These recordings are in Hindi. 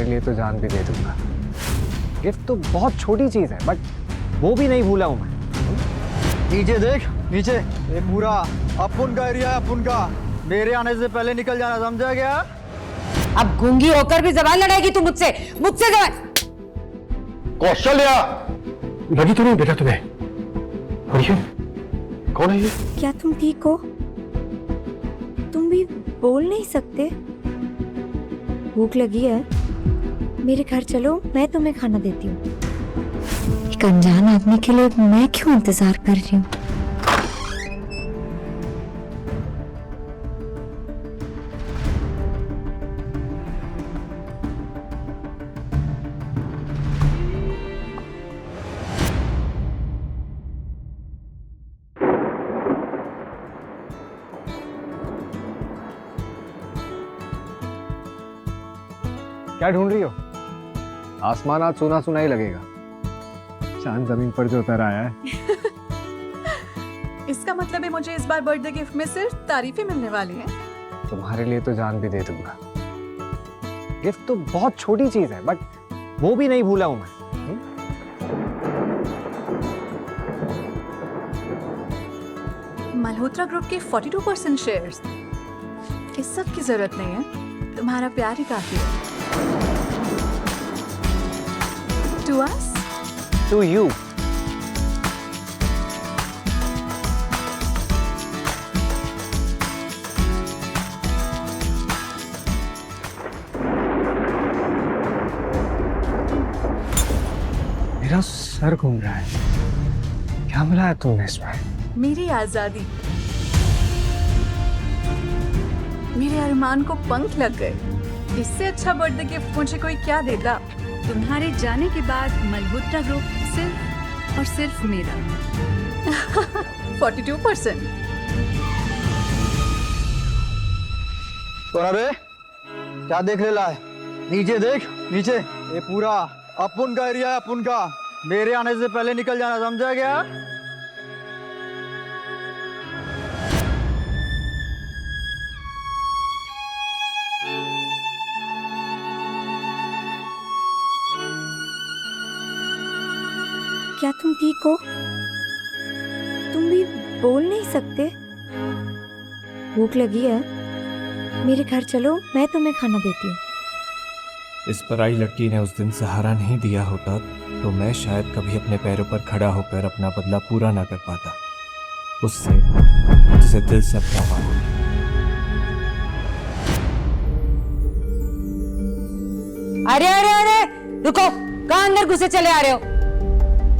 तुम्हारे लिए तो जान भी दे दूंगा। गिफ्ट तो बहुत छोटी चीज है, बट वो भी नहीं भूला हूं मैं। नीचे देख, नीचे। ये पूरा अपन का एरिया है, अपन का। मेरे आने से पहले निकल जाना, समझा क्या? अब गूंगी होकर भी जबान लड़ाएगी तू मुझसे? मुझसे जबान? कौशल्या, लगी तो नहीं बेटा तुम्हें? और ये कौन है ये? क्या तुम ठीक हो? तुम भी बोल नहीं सकते? भूख लगी है? मेरे घर चलो, मैं तुम्हें खाना देती हूँ। एक अनजान आदमी के लिए मैं क्यों इंतजार कर रही हूँ? क्या ढूंढ रही हो? आसमान आज सुना सुना ही लगेगा। चांद जमीन पर जो उतर आया है। इसका मतलब है मुझे इस बार बर्थडे गिफ्ट में सिर्फ तारीफें मिलने वाली हैं। तुम्हारे लिए तो जान भी दे दूंगा। गिफ्ट तो बहुत छोटी चीज है, बट वो भी नहीं भूला हूं मैं। मल्होत्रा ग्रुप के 42% शेयर्स। इस सब की जरूरत नहीं है, तुम्हारा प्यार ही काफी है। To us? To you. मेरा सर घूम रहा है। क्या मिला है तुमने इसमें? मेरी आजादी। मेरे अरमान को पंख लग गए। इससे अच्छा बर्थडे गिफ्ट मुझे कोई क्या देता? तुम्हारे जाने के बाद मल्होत्रा ग्रुप सिर्फ और सिर्फ मेरा। 42%। कौन बे? क्या देख ले ला है? नीचे देख, नीचे। ये पूरा अपन का एरिया है, अपन का। मेरे आने से पहले निकल जाना, समझा क्या? क्या तुम ठीक हो? तुम भी बोल नहीं सकते? भूख लगी है? मेरे घर चलो, मैं तुम्हें खाना देती हूँ। इस पराई लड़की ने उस दिन सहारा नहीं दिया होता तो मैं शायद कभी अपने पैरों पर खड़ा होकर अपना बदला पूरा ना कर पाता उससे, जिसे दिल से अपना मानो। अरे अरे अरे रुको, कहाँ अंदर घुसे चले आ रहे हो?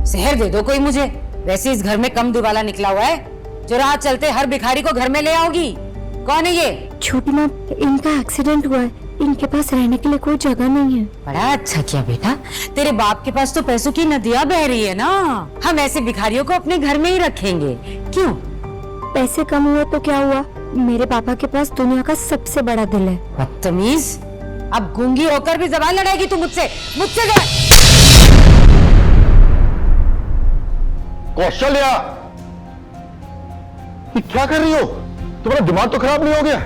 शहर दे दो कोई मुझे। वैसे इस घर में कम दिवाला निकला हुआ है जो रात चलते हर भिखारी को घर में ले आओगी। कौन है ये? छोटी माँ, इनका एक्सीडेंट हुआ है। इनके पास रहने के लिए कोई जगह नहीं है। बड़ा अच्छा किया बेटा, तेरे बाप के पास तो पैसों की नदियाँ बह रही है ना। हम ऐसे भिखारियों को अपने घर में ही रखेंगे। क्यों? पैसे कम हुए तो क्या हुआ? मेरे पापा के पास दुनिया का सबसे बड़ा दिल है। बदतमीज, अब गूंगी होकर भी जबान लड़ाएगी तू मुझसे? मुझसे जबान? कौशल्या, ये क्या कर रही हो? तुम्हारा दिमाग तो खराब नहीं हो गया?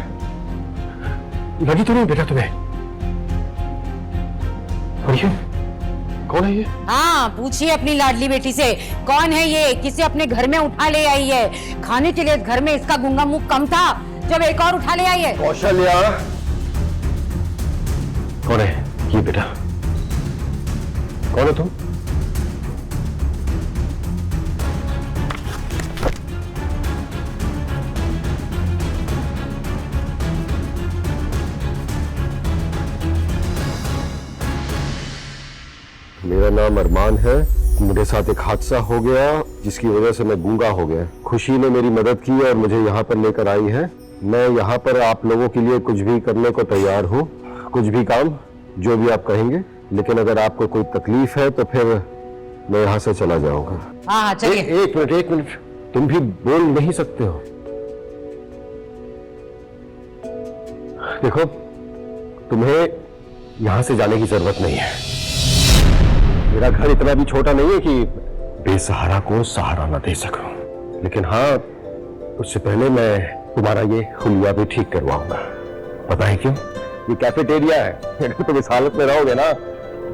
लगी तो नहीं बेटा तुम्हें? और ये कौन है ये? हाँ, पूछिए अपनी लाडली बेटी से, कौन है ये? किसे अपने घर में उठा ले आई है? खाने के लिए घर में इसका गूंगा मुंह कम था जब एक और उठा ले आई है। कौशल्या, कौन है ये बेटा? कौन है तुम? मेरा नाम अरमान है। मेरे साथ एक हादसा हो गया जिसकी वजह से मैं गूंगा हो गया। खुशी ने मेरी मदद की और मुझे यहाँ पर लेकर आई है। मैं यहाँ पर आप लोगों के लिए कुछ भी करने को तैयार हूँ, कुछ भी काम, जो भी आप कहेंगे। लेकिन अगर आपको कोई तकलीफ है तो फिर मैं यहाँ से चला जाऊंगा। हाँ चलिए। एक मिनट, तुम भी बोल नहीं सकते हो? देखो, तुम्हें यहाँ से जाने की जरूरत नहीं है। मेरा घर इतना भी छोटा नहीं है कि बेसहारा को सहारा न दे सकूं। लेकिन हाँ, उससे पहले मैं तुम्हारा ये हुलिया भी ठीक करवाऊंगा। पता है क्यों? ये कैफेटेरिया है। अगर तुम इस हालत में रहोगे ना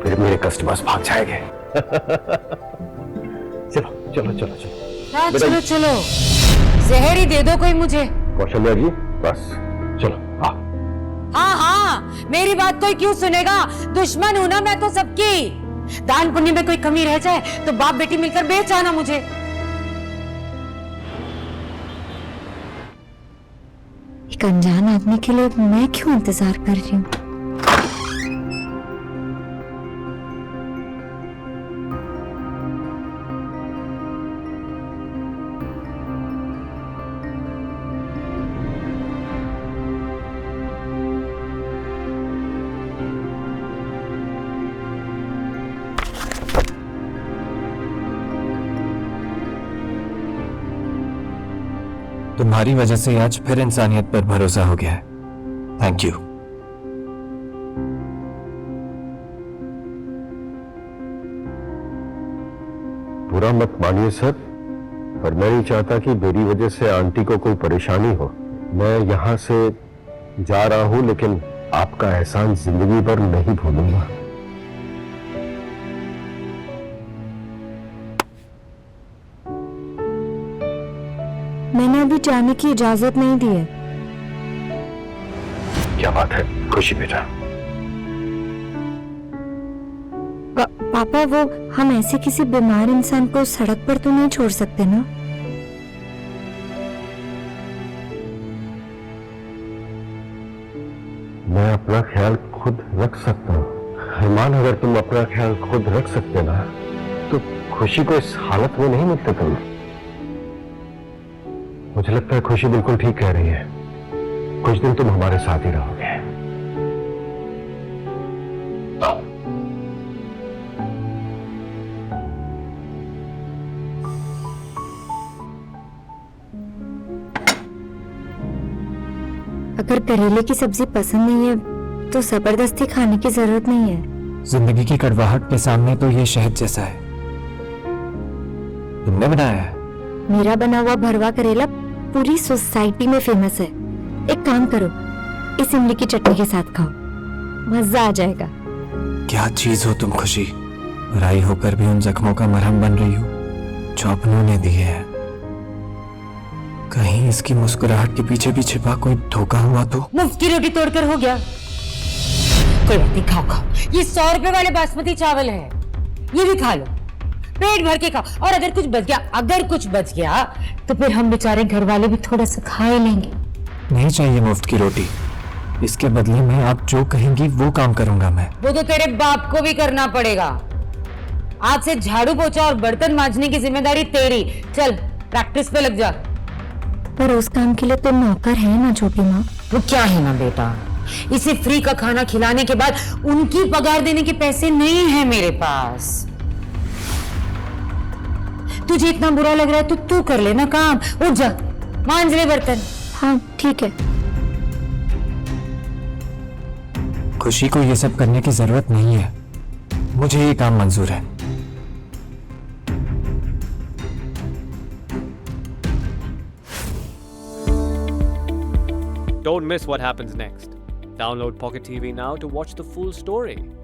फिर मेरे कस्टमर्स भाग जाएंगे। चलो चलो चलो चलो हाँ, बेटा, चलो चलो जहर ही दे दो कोई मुझे। कौशल्या जी बस चलो। हाँ हाँ हाँ, मेरी बात कोई क्यों सुनेगा? दुश्मन हूं ना मैं तो सबकी। दान पुण्य में कोई कमी रह जाए तो बाप बेटी मिलकर बेच आना मुझे। एक अनजान आदमी के लिए मैं क्यों इंतजार कर रही हूँ? तुम्हारी वजह से आज फिर इंसानियत पर भरोसा हो गया है। Thank you. बुरा मत मानिए सर, पर मैं नहीं चाहता कि मेरी वजह से आंटी को कोई परेशानी हो। मैं यहाँ से जा रहा हूँ लेकिन आपका एहसान जिंदगी भर नहीं भूलूंगा। मैंने अभी जाने की इजाजत नहीं दी है। क्या बात है खुशी बेटा? पापा वो हम ऐसे किसी बीमार इंसान को सड़क पर तो नहीं छोड़ सकते ना? मैं अपना ख्याल खुद रख सकता हूँ। अरमान अगर तुम अपना ख्याल खुद रख सकते ना तो खुशी को इस हालत में नहीं मिलते तुम। मुझे लगता है खुशी बिल्कुल ठीक कह रही है। कुछ दिन तुम हमारे साथ ही रहोगे। अगर करेले की सब्जी पसंद नहीं है तो जबरदस्ती खाने की जरूरत नहीं है। जिंदगी की कड़वाहट के सामने तो ये शहद जैसा है। तुमने बनाया है? मेरा बना हुआ भरवा करेला पूरी सोसाइटी में फेमस है। एक काम करो, इस इमली की चटनी के साथ खाओ, मजा आ जाएगा। क्या चीज हो तुम खुशी, बुराई होकर भी उन जख्मों का मरहम बन रही हो जो अपनों ने दिए हैं। कहीं इसकी मुस्कुराहट के पीछे भी छिपा कोई धोखा हुआ तो? मुफ्त की रोटी तोड़कर हो गया। कोई बात नहीं, खाओ खाओ, ये 100 रुपए वाले बासमती चावल है, ये भी खा लो, पेट भर के खाओ। और अगर कुछ बच गया तो फिर हम बेचारे घर वाले भी थोड़ा सा खा ही लेंगे। नहीं चाहिए मुफ्त की रोटी, इसके बदले में आप जो कहेंगी वो काम करूंगा मैं। वो तो तेरे बाप को भी करना पड़ेगा। आज से झाड़ू पोछा और बर्तन मांजने की जिम्मेदारी तेरी। चल प्रैक्टिस पे लग जा। पर उस काम के लिए तो नौकर है ना छोटी माँ। वो क्या है ना बेटा, इसे फ्री का खाना खिलाने के बाद उनकी पगार देने के पैसे नहीं है मेरे पास। तुझे इतना बुरा लग रहा है तो तू कर लेना काम। उठ जा, मांज ले बर्तन। हाँ ठीक है। खुशी को ये सब करने की जरूरत नहीं है, मुझे ये काम मंजूर है। Don't miss what happens next. Download Pocket TV now to watch the full story.